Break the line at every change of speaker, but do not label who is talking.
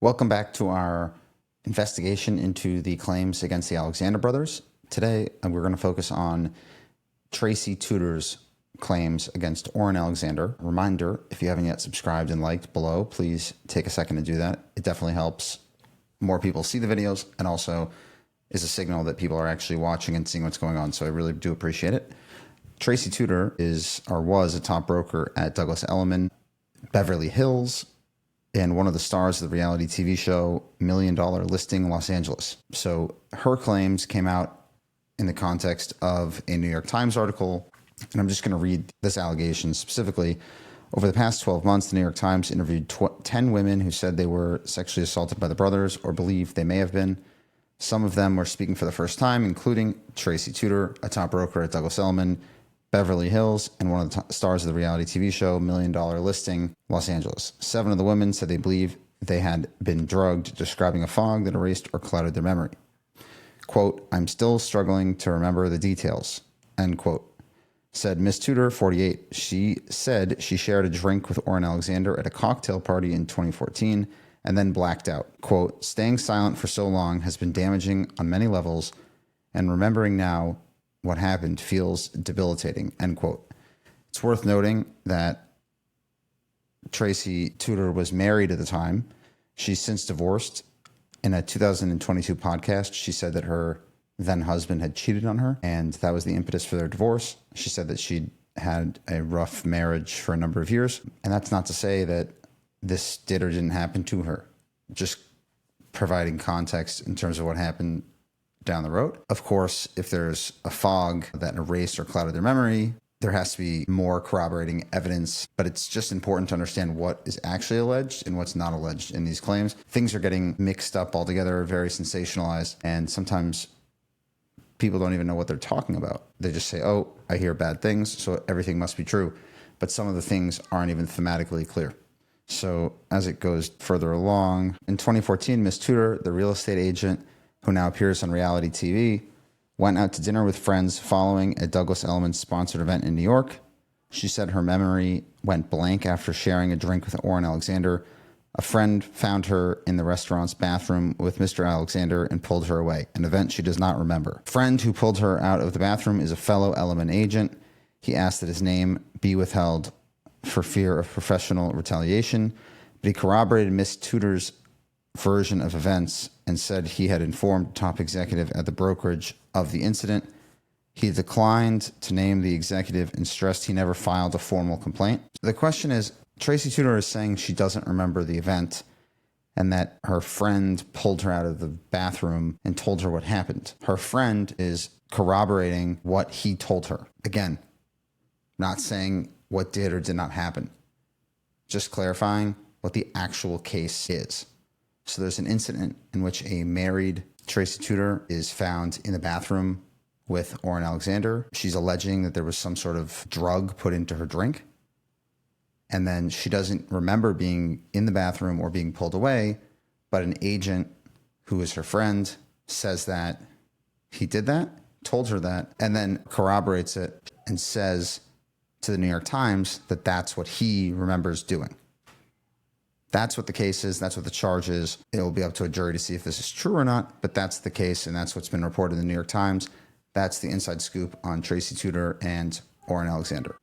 Welcome back to our investigation into the claims against the Alexander brothers. Today, we're going to focus on Tracy Tutor's claims against Oren Alexander. Reminder, if you haven't yet subscribed and liked below, please take a second to do that. It definitely helps more people see the videos and also is a signal that people are actually watching and seeing what's going on. So I really do appreciate it. Tracy Tutor was a top broker at Douglas Elliman, Beverly Hills, and one of the stars of the reality TV show $1 Million Listing Los Angeles. So her claims came out in the context of a New York Times article, and I'm just going to read this allegation specifically. Over the past 12 months, the New York Times interviewed 10 women who said they were sexually assaulted by the brothers or believe they may have been. Some of them were speaking for the first time, including Tracy Tutor, a top broker at Douglas Elliman, Beverly Hills, and one of the stars of the reality TV show $1 Million Listing Los Angeles. 7 of the women said they believe they had been drugged, describing a fog that erased or clouded their memory. Quote, "I'm still struggling to remember the details," end quote, said Miss Tutor, 48. She said she shared a drink with Oren Alexander at a cocktail party in 2014 and then blacked out. Quote, "Staying silent for so long has been damaging on many levels, and remembering now what happened feels debilitating," end quote. It's worth noting that Tracy Tutor was married at the time. She's since divorced. In a 2022 podcast, she said that her then husband had cheated on her, and that was the impetus for their divorce. She said that she'd had a rough marriage for a number of years, and that's not to say that this did or didn't happen to her. Just providing context in terms of what happened down the road. Of course, if there's a fog that erased or clouded their memory, there has to be more corroborating evidence, but it's just important to understand what is actually alleged and what's not alleged in these claims. Things are getting mixed up altogether, very sensationalized, and sometimes people don't even know what they're talking about. They just say, "Oh, I hear bad things, so everything must be true." But some of the things aren't even thematically clear. So as it goes further along, in 2014, Miss Tutor, the real estate agent who now appears on reality TV, went out to dinner with friends following a Douglas Elliman sponsored event in New York. She said her memory went blank after sharing a drink with Oren Alexander. A friend found her in the restaurant's bathroom with Mr. Alexander and pulled her away, an event she does not remember. Friend who pulled her out of the bathroom is a fellow Elliman agent. He asked that his name be withheld for fear of professional retaliation, but he corroborated Miss Tutor's version of events and said he had informed top executive at the brokerage of the incident. He declined to name the executive and stressed he never filed a formal complaint. The question is, Tracy Tutor is saying she doesn't remember the event and that her friend pulled her out of the bathroom and told her what happened. Her friend is corroborating what he told her. Again, not saying what did or did not happen, just clarifying what the actual case is. So there's an incident in which a married Tracy Tutor is found in the bathroom with Oren Alexander. She's alleging that there was some sort of drug put into her drink. And then she doesn't remember being in the bathroom or being pulled away, but an agent who is her friend says that he did that, told her that, and then corroborates it and says to the New York Times that that's what he remembers doing. That's what the case is. That's what the charge is. It will be up to a jury to see if this is true or not, but that's the case, and that's what's been reported in the New York Times. That's the inside scoop on Tracy Tutor and Oren Alexander.